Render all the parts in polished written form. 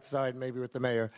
outside, maybe with the mayor.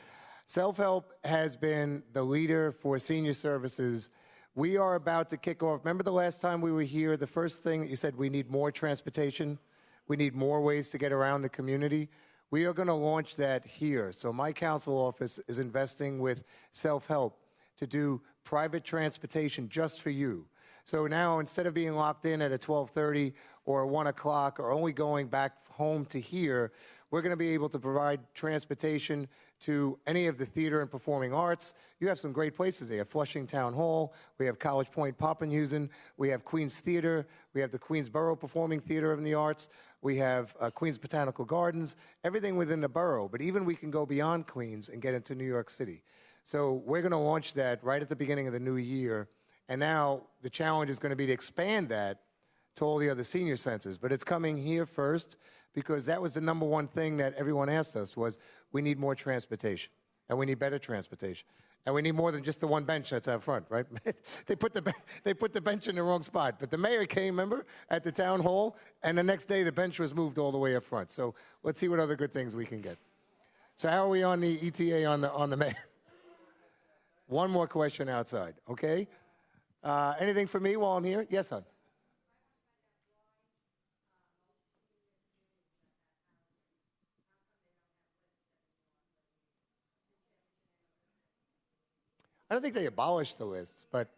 Self-help has been the leader for senior services. We are about to kick off. Remember the last time we were here, the first thing that you said, we need more transportation. We need more ways to get around the community. We are going to launch that here. So my council office is investing with self-help to do private transportation just for you. So now, instead of being locked in at a 12:30 or 1 o'clock or only going back home to here, we're going to be able to provide transportation to any of the theater and performing arts. You have some great places. They have Flushing Town Hall. We have College Point Poppenhusen. We have Queens Theater. We have the Queensborough Performing Theater of the Arts. We have Queens Botanical Gardens, everything within the borough. But even we can go beyond Queens and get into New York City. So we're going to launch that right at the beginning of the new year. And now the challenge is going to be to expand that to all the other senior centers. But it's coming here first because that was the number one thing that everyone asked us was we need more transportation and we need better transportation. And we need more than just the one bench that's out front, right? They put the bench in the wrong spot. But the mayor came, remember, at the town hall, and the next day the bench was moved all the way up front. So let's see what other good things we can get. So how are we on the ETA on the mayor? One more question outside, okay? Anything for me while I'm here? Yes, son. I don't think they abolished the lists, but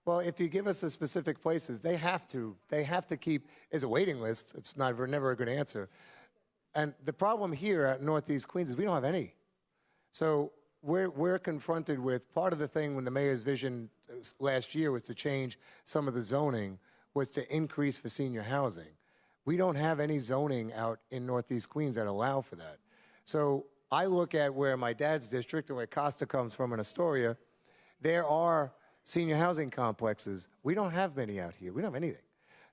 well, if you give us the specific places, they have to keep as a waiting list. It's not never a good answer. And the problem here at Northeast Queens is we don't have any. So we're confronted with part of the thing when the mayor's vision last year was to change some of the zoning was to increase for senior housing. We don't have any zoning out in Northeast Queens that allow for that. So I look at where my dad's district and where Costa comes from in Astoria, there are senior housing complexes. We don't have many out here. We don't have anything.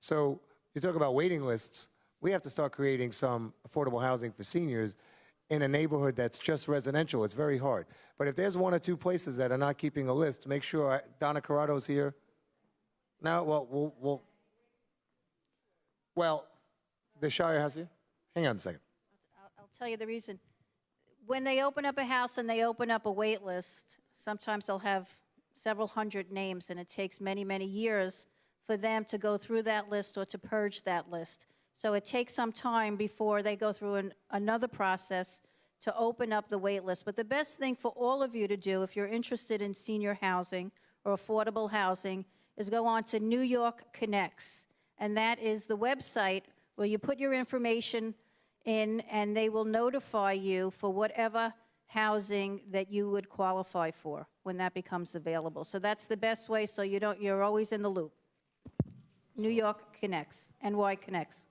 So you talk about waiting lists, we have to start creating some affordable housing for seniors in a neighborhood that's just residential. It's very hard. But if there's one or two places that are not keeping a list, make sure Donna Corrado's here. No, well, the Shire has here. Hang on a second. I'll tell you the reason. When they open up a house and they open up a wait list, sometimes they'll have several hundred names, and it takes many, many years for them to go through that list or to purge that list. So it takes some time before they go through another process to open up the wait list. But the best thing for all of you to do, if you're interested in senior housing or affordable housing, is go on to New York Connects. And that is the website where you put your information in, and they will notify you for whatever housing that you would qualify for when that becomes available. So that's the best way, so you're always in the loop. New York Connects, NY Connects.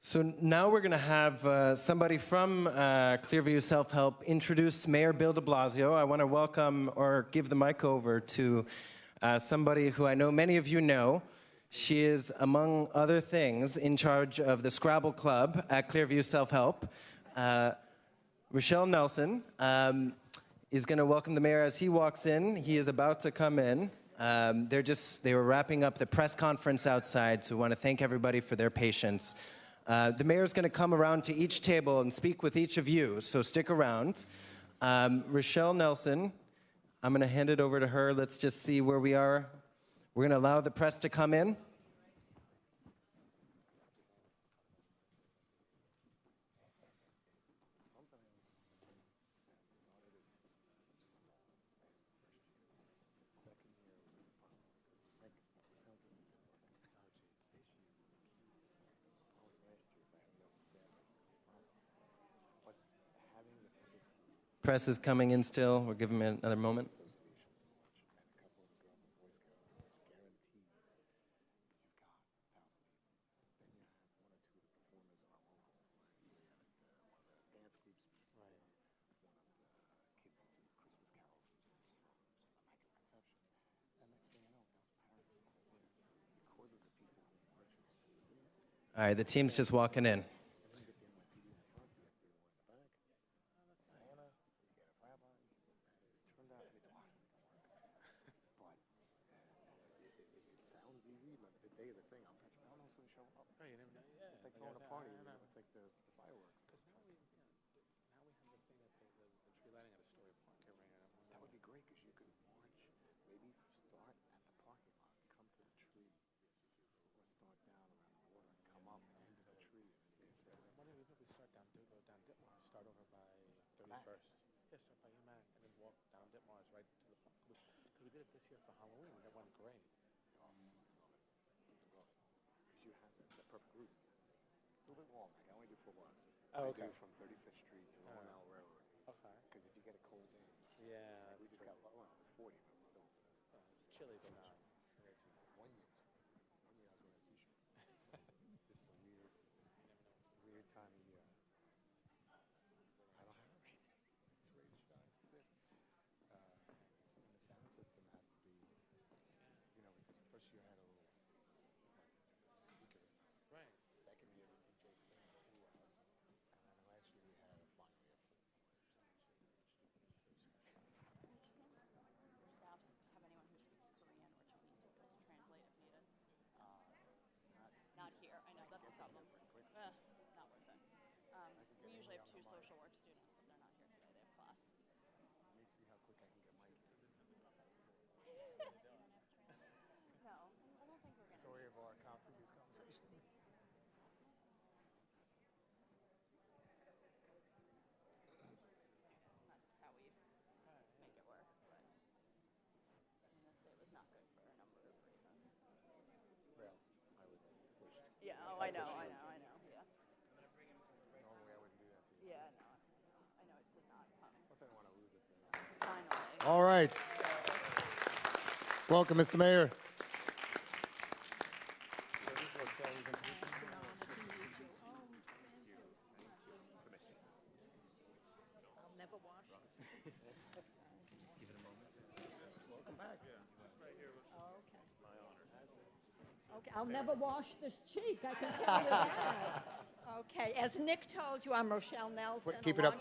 So now we're going to have somebody from Clearview Self-Help introduce Mayor Bill de Blasio. I want to welcome or give the mic over to somebody who I know many of you know. She is, among other things, in charge of the Scrabble Club at Clearview Self-Help. Rochelle Nelson is going to welcome the mayor as he walks in. He is about to come in. They were wrapping up the press conference outside, so we want to thank everybody for their patience. The mayor's going to come around to each table and speak with each of you, so stick around. Rochelle Nelson, I'm going to hand it over to her. Let's just see where we are. We're going to allow the press to come in. Press is coming in still. We'll give him another moment. All right, the team's just walking in. start over by 31st. Yeah, start by UMac and then walk down Ditmars right to the park. Because we did it this year for Halloween. That went great. Awesome. Love it. Because you have it's a perfect route. It's a little bit long. Like I only do 4 blocks. Oh, I okay. do from 35th Street to Long Island Railroad. Okay. Because if you get a cold day, Yeah. like we just got, well, it was 40, but still. It's chilly, but not. One year I was wearing a t-shirt. So it's just a weird time of year. I don't have it right now. It's ready to shine. That's it. And the sound system has to be, because the first year I had a little speaker. Right. Second year the DJ stand, and then last year we had finally a full. Staffs have anyone who speaks Korean or Chinese who could translate if needed? Not here. I know that's the problem. Not worth it. We usually have 2 social work students, but they're not here today. They have class. Let me see how quick I can get Mike. No, I don't think we're gonna. Story of our previous conversation. That's how we make it work. But this day was not good for a number of reasons. Well, I was pushed. Yeah. Oh, I know. Yeah. Normally I wouldn't do that to you. Yeah. No. I know it did not come. Plus I don't want to lose it to you. Finally. All right. Welcome, Mr. Mayor. I'll never wash. Okay, I'll never wash this cheek, I can tell you that. Okay, as Nick told you, I'm Rochelle Nelson. Keep it up.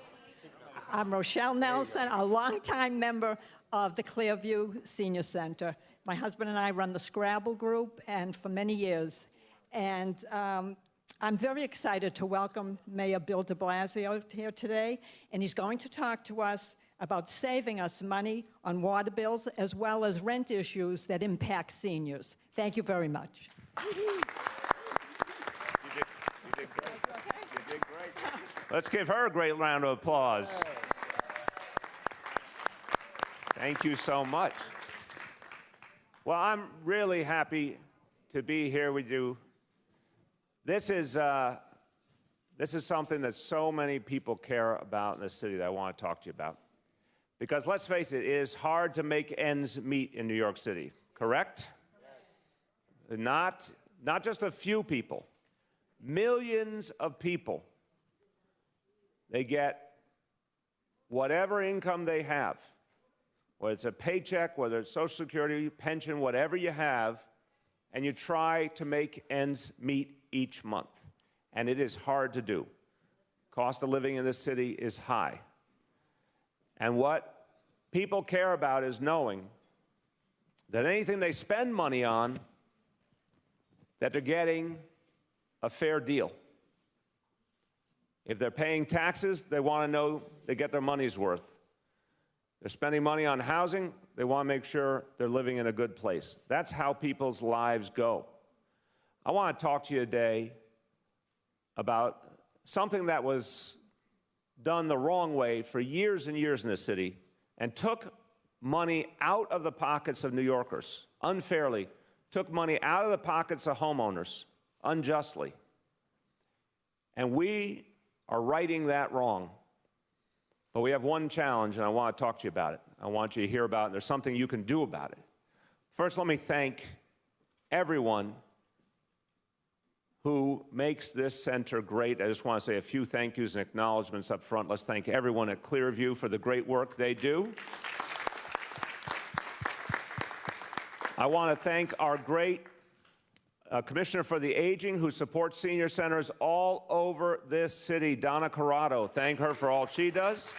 I'm Rochelle Nelson, a longtime member of the Clearview Senior Center. My husband and I run the Scrabble group, and for many years. And I'm very excited to welcome Mayor Bill de Blasio here today, and he's going to talk to us about saving us money on water bills as well as rent issues that impact seniors. Thank you very much. You did great. You did great. Let's give her a great round of applause. Thank you so much. Well, I'm really happy to be here with you. This is something that so many people care about in the city that I want to talk to you about. Because let's face it is hard to make ends meet in New York City, correct? Not just a few people, millions of people. They get whatever income they have, whether it's a paycheck, whether it's Social Security, pension, whatever you have, and you try to make ends meet each month. And it is hard to do. Cost of living in this city is high. And what people care about is knowing that anything they spend money on, that they're getting a fair deal. If they're paying taxes, they want to know they get their money's worth. They're spending money on housing, they want to make sure they're living in a good place. That's how people's lives go. I want to talk to you today about something that was done the wrong way for years and years in this city and took money out of the pockets of New Yorkers unfairly, took money out of the pockets of homeowners unjustly. And we are righting that wrong. But we have one challenge, and I want to talk to you about it. I want you to hear about it. There's something you can do about it. First, let me thank everyone who makes this center great. I just want to say a few thank yous and acknowledgments up front. Let's thank everyone at Clearview for the great work they do. I want to thank our great Commissioner for the Aging who supports senior centers all over this city, Donna Corrado. Thank her for all she does.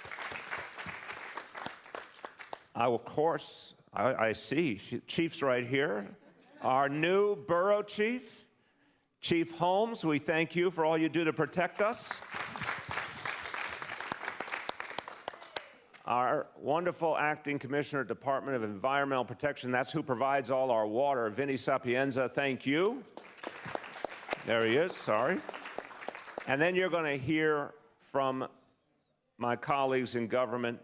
Of course, I see, Chief's right here. Our new borough chief, Chief Holmes, we thank you for all you do to protect us. Our wonderful acting commissioner, Department of Environmental Protection, that's who provides all our water, Vinny Sapienza, thank you. There he is, sorry. And then you're going to hear from my colleagues in government,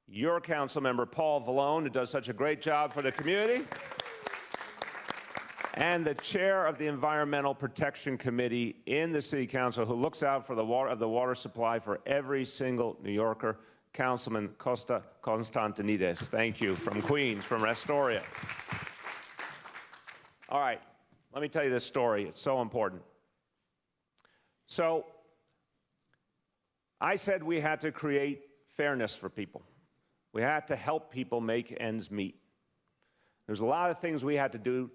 your council member, Paul Vallone, who does such a great job for the community, and the chair of the Environmental Protection Committee in the City Council, who looks out for the water supply for every single New Yorker, Councilman Costa Constantinides. Thank you, from Queens, from Astoria. All right, let me tell you this story. It's so important. So, I said we had to create fairness for people. We had to help people make ends meet. There's a lot of things we had to do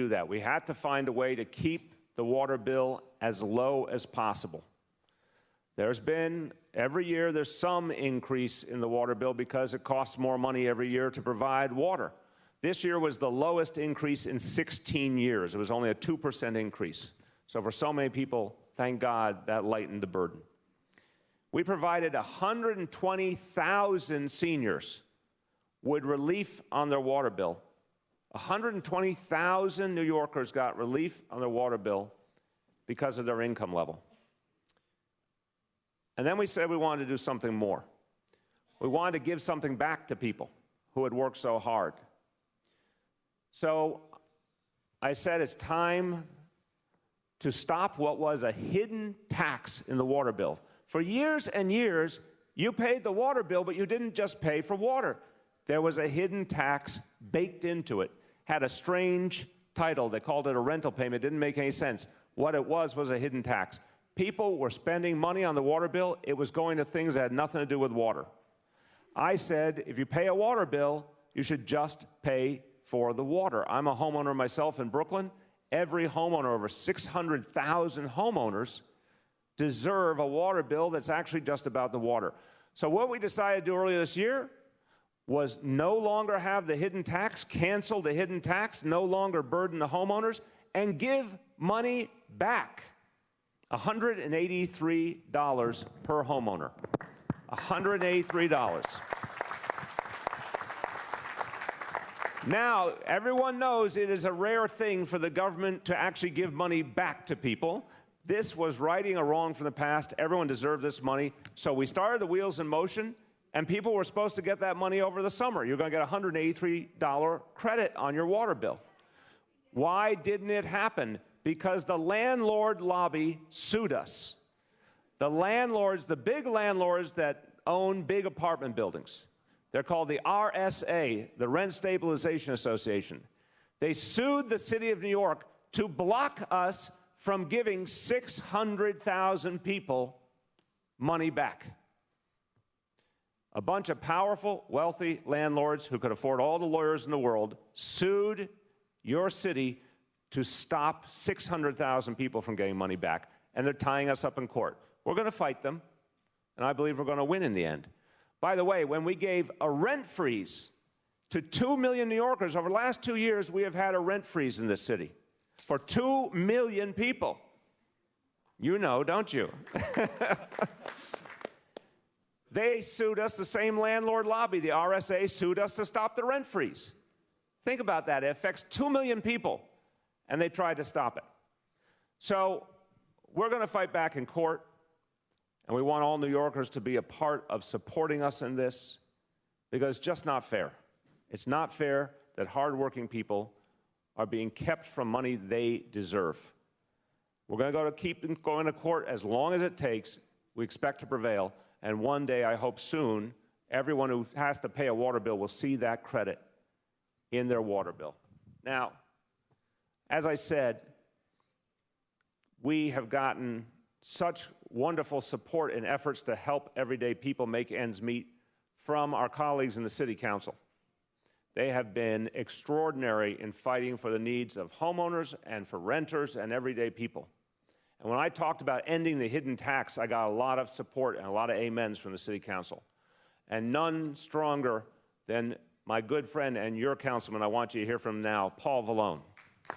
that. We had to find a way to keep the water bill as low as possible. There's been, every year, there's some increase in the water bill because it costs more money every year to provide water. This year was the lowest increase in 16 years. It was only a 2% increase. So for so many people, thank God, that lightened the burden. We provided 120,000 seniors with relief on their water bill. 120,000 New Yorkers got relief on their water bill because of their income level. And then we said we wanted to do something more. We wanted to give something back to people who had worked so hard. So I said it's time to stop what was a hidden tax in the water bill. For years and years, you paid the water bill, but you didn't just pay for water. There was a hidden tax baked into it. Had a strange title. They called it a rental payment. It didn't make any sense. What it was a hidden tax. People were spending money on the water bill. It was going to things that had nothing to do with water. I said, if you pay a water bill, you should just pay for the water. I'm a homeowner myself in Brooklyn. Every homeowner, over 600,000 homeowners, deserve a water bill that's actually just about the water. So what we decided to do earlier this year was no longer have the hidden tax, cancel the hidden tax, no longer burden the homeowners, and give money back. $183 per homeowner. $183. Now, everyone knows it is a rare thing for the government to actually give money back to people. This was righting a wrong from the past. Everyone deserved this money. So we started the wheels in motion, and people were supposed to get that money over the summer. You're going to get a $183 credit on your water bill. Why didn't it happen? Because the landlord lobby sued us. The landlords, the big landlords that own big apartment buildings, they're called the RSA, the Rent Stabilization Association. They sued the city of New York to block us from giving 600,000 people money back. A bunch of powerful, wealthy landlords who could afford all the lawyers in the world sued your city to stop 600,000 people from getting money back, and they're tying us up in court. We're going to fight them, and I believe we're going to win in the end. By the way, when we gave a rent freeze to 2 million New Yorkers, over the last 2 years, we have had a rent freeze in this city for 2 million people. You know, don't you? They sued us, the same landlord lobby, the RSA, sued us to stop the rent freeze. Think about that. It affects 2 million people, and they tried to stop it. So we're going to fight back in court, and we want all New Yorkers to be a part of supporting us in this, because it's just not fair. It's not fair that hardworking people are being kept from money they deserve. We're going to keep going to court as long as it takes. We expect to prevail. And one day, I hope soon, everyone who has to pay a water bill will see that credit in their water bill. Now, as I said, we have gotten such wonderful support and efforts to help everyday people make ends meet from our colleagues in the City Council. They have been extraordinary in fighting for the needs of homeowners and for renters and everyday people. And when I talked about ending the hidden tax, I got a lot of support and a lot of amens from the City Council. And none stronger than my good friend and your councilman, I want you to hear from now, Paul Vallone.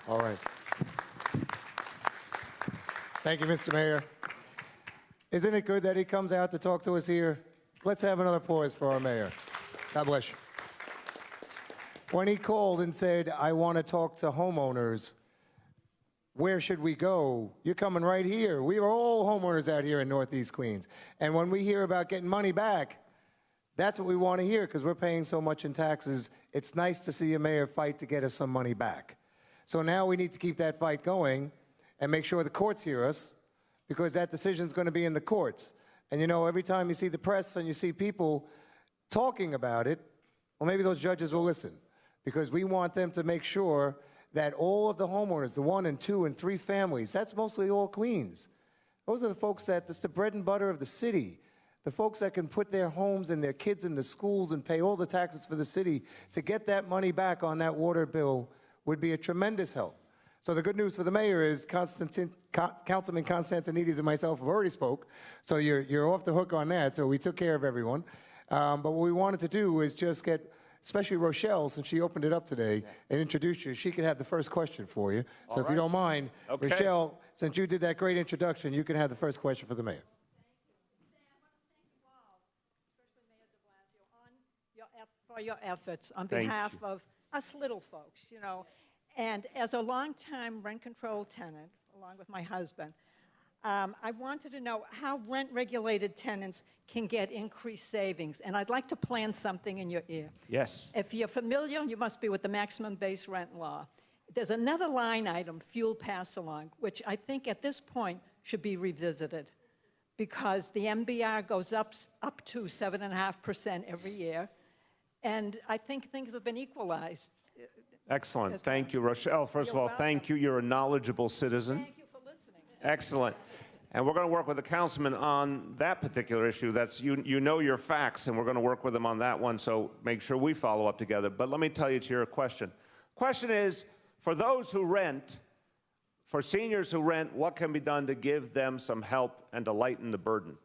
All right. Thank you, Mr. Mayor. Isn't it good that he comes out to talk to us here? Let's have another applause for our mayor. God bless you. When he called and said, I want to talk to homeowners, where should we go? You're coming right here. We are all homeowners out here in Northeast Queens. And when we hear about getting money back, that's what we want to hear because we're paying so much in taxes. It's nice to see a mayor fight to get us some money back. So now we need to keep that fight going and make sure the courts hear us because that decision is going to be in the courts. And you know, every time you see the press and you see people talking about it, well, maybe those judges will listen because we want them to make sure that all of the homeowners, the 1 and 2 and 3 families, that's mostly all Queens. Those are the folks that's the bread and butter of the city. The folks that can put their homes and their kids in the schools and pay all the taxes for the city to get that money back on that water bill would be a tremendous help. So the good news for the mayor is Councilman Constantinides and myself have already spoke, so you're off the hook on that, so we took care of everyone. But what we wanted to do is just get, especially Rochelle, since she opened it up today and introduced you, she can have the first question for you. So if you don't mind, Okay. Rochelle, since you did that great introduction, you can have the first question for the mayor. For your efforts on Thank behalf you. of us little folks, you know. And as a longtime rent control tenant, along with my husband, I wanted to know how rent-regulated tenants can get increased savings. And I'd like to plant something in your ear. Yes. If you're familiar, you must be with the maximum base rent law. There's another line item, fuel pass-along, which I think at this point should be revisited because the MBR goes up to 7.5% every year. And I think things have been equalized. Excellent. Thank you, Rochelle. First of You're all, thank you. You're a knowledgeable citizen. Thank you for listening. Excellent. And we're going to work with the councilman on that particular issue. That's you know your facts, and we're going to work with him on that one, so make sure we follow up together. But let me tell you to your question. Question is, for those who rent, for seniors who rent, what can be done to give them some help and to lighten the burden?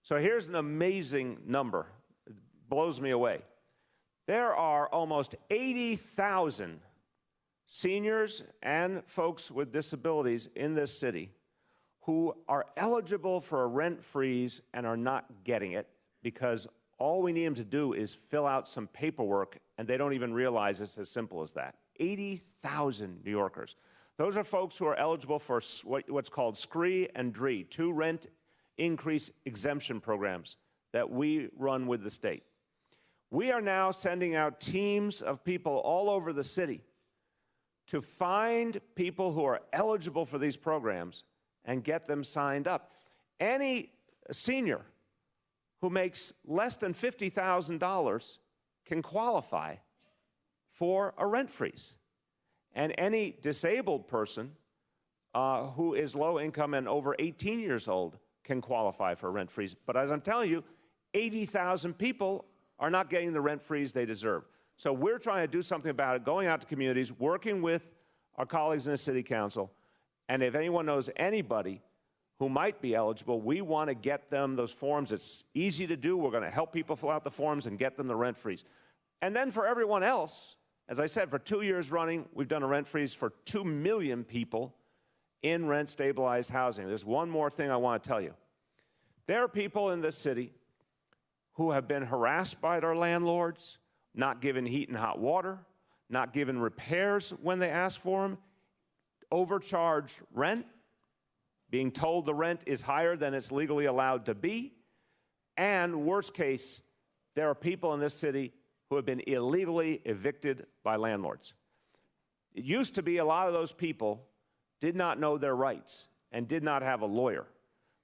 So here's an amazing number. It blows me away. There are almost 80,000 seniors and folks with disabilities in this city who are eligible for a rent freeze and are not getting it because all we need them to do is fill out some paperwork, and they don't even realize it's as simple as that. 80,000 New Yorkers. Those are folks who are eligible for what's called SCREE and DREE, 2 rent increase exemption programs that we run with the state. We are now sending out teams of people all over the city to find people who are eligible for these programs and get them signed up. Any senior who makes less than $50,000 can qualify for a rent freeze. And any disabled person who is low income and over 18 years old can qualify for a rent freeze. But as I'm telling you, 80,000 people are not getting the rent freeze they deserve. So we're trying to do something about it, going out to communities, working with our colleagues in the city council. And if anyone knows anybody who might be eligible, we want to get them those forms. It's easy to do. We're going to help people fill out the forms and get them the rent freeze. And then for everyone else, as I said, for 2 years running, we've done a rent freeze for 2 million people in rent-stabilized housing. There's one more thing I want to tell you. There are people in this city who have been harassed by their landlords, not given heat and hot water, not given repairs when they ask for them, overcharged rent, being told the rent is higher than it's legally allowed to be, and worst case, there are people in this city who have been illegally evicted by landlords. It used to be a lot of those people did not know their rights and did not have a lawyer.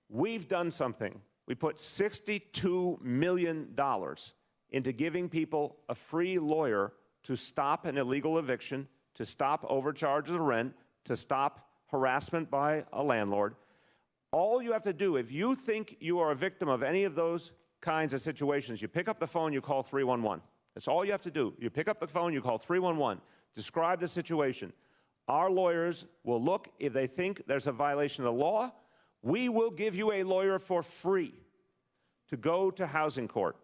We've done something. We put $62 million into giving people a free lawyer to stop an illegal eviction, to stop overcharge of the rent, to stop harassment by a landlord. All you have to do, if you think you are a victim of any of those kinds of situations, you pick up the phone, you call 311. That's all you have to do. You pick up the phone, you call 311, describe the situation. Our lawyers will look. If they think there's a violation of the law, we will give you a lawyer for free to go to housing court,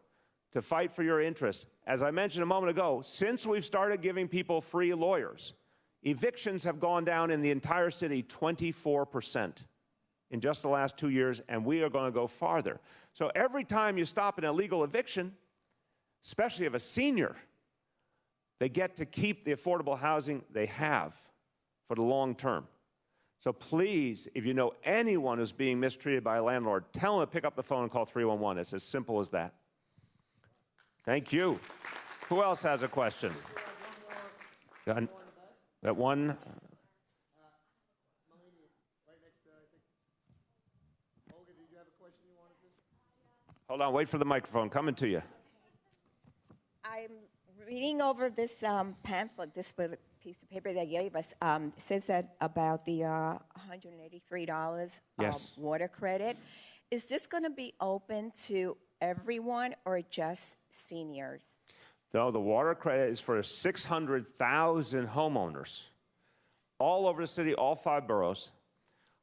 to fight for your interests. As I mentioned a moment ago, since we've started giving people free lawyers, evictions have gone down in the entire city 24% in just the last 2 years, and we are going to go farther. So every time you stop an illegal eviction, especially of a senior, they get to keep the affordable housing they have for the long term. So please, if you know anyone who's being mistreated by a landlord, tell them to pick up the phone and call 311. It's as simple as that. Thank you. Who else has a question? That one. Hold on, wait for the microphone. Coming to you. I'm reading over this pamphlet, this piece of paper they gave us. It says that about the $183 Yes. water credit. Is this going to be open to everyone or just seniors? No, the water credit is for 600,000 homeowners all over the city, all 5 boroughs.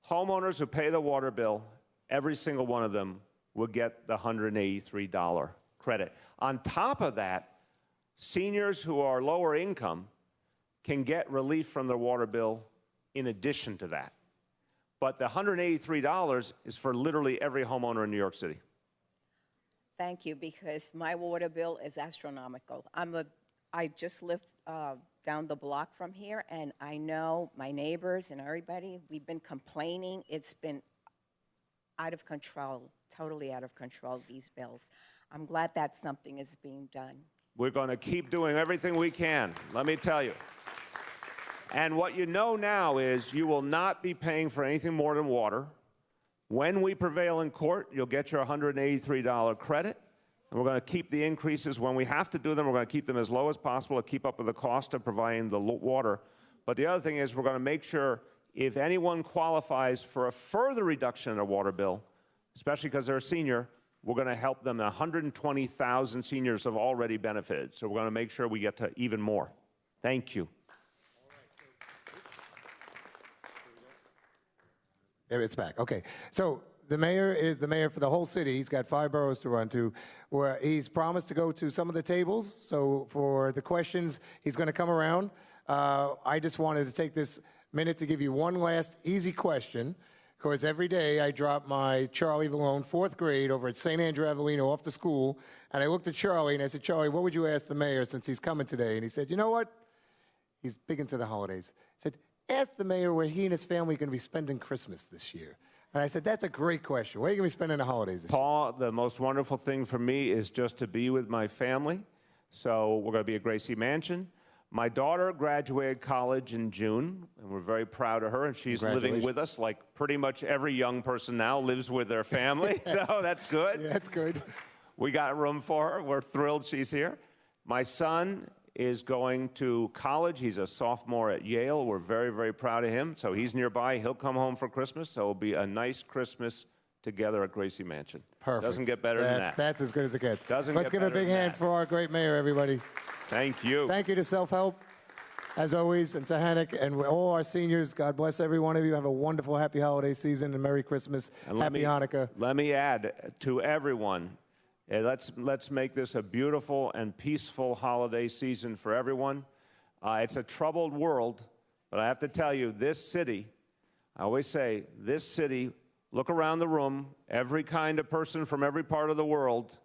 Homeowners who pay the water bill, every single one of them will get the $183 credit. On top of that, seniors who are lower income can get relief from their water bill in addition to that. But the $183 is for literally every homeowner in New York City. Thank you, because my water bill is astronomical. I just live down the block from here, and I know my neighbors and everybody, we've been complaining. It's been out of control, totally out of control, these bills. I'm glad that something is being done. We're going to keep doing everything we can, let me tell you. And what you know now is you will not be paying for anything more than water. When we prevail in court, you'll get your $183 credit. And we're going to keep the increases when we have to do them. We're going to keep them as low as possible to keep up with the cost of providing the water. But the other thing is we're going to make sure if anyone qualifies for a further reduction in their water bill, especially because they're a senior, we're going to help them. 120,000 seniors have already benefited. So we're going to make sure we get to even more. Thank you. It's back. Okay. So the mayor is the mayor for the whole city. He's got 5 boroughs to run to. Where he's promised to go to some of the tables. So for the questions, he's going to come around. I just wanted to take this minute to give you one last easy question. Because every day I drop my Charlie Vallone, 4th grade, over at St. Andrew Avellino off to school. And I looked at Charlie and I said, Charlie, what would you ask the mayor since he's coming today? And he said, you know what? He's big into the holidays. He said, ask the mayor where he and his family are going to be spending Christmas this year. And I said, that's a great question. Where are you going to be spending the holidays this year? Paul, the most wonderful thing for me is just to be with my family. So we're going to be at Gracie Mansion. My daughter graduated college in June, and we're very proud of her, and she's living with us like pretty much every young person now lives with their family, so that's good. Yeah, that's good. We got room for her. We're thrilled she's here. My son is going to college. He's a sophomore at Yale. We're very, very proud of him, so he's nearby. He'll come home for Christmas, so it'll be a nice Christmas together at Gracie Mansion. Perfect. Doesn't get better than that. That's as good as it gets. Doesn't Let's get give a better big than hand that. for our great mayor, everybody. Thank you. Thank you to Self-Help, as always, and to Hannock, and all our seniors. God bless every one of you. Have a wonderful, happy holiday season, and Merry Christmas. And Happy Hanukkah. Let me add to everyone, let's make this a beautiful and peaceful holiday season for everyone. It's a troubled world, but I have to tell you, this city, I always say, this city, look around the room, every kind of person from every part of the world,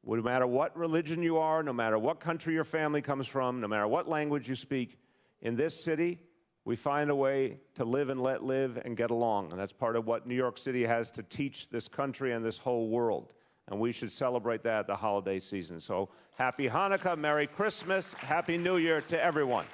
no matter what religion you are, no matter what country your family comes from, no matter what language you speak, in this city, we find a way to live and let live and get along. And that's part of what New York City has to teach this country and this whole world. And we should celebrate that at the holiday season. So happy Hanukkah, Merry Christmas, Happy New Year to everyone.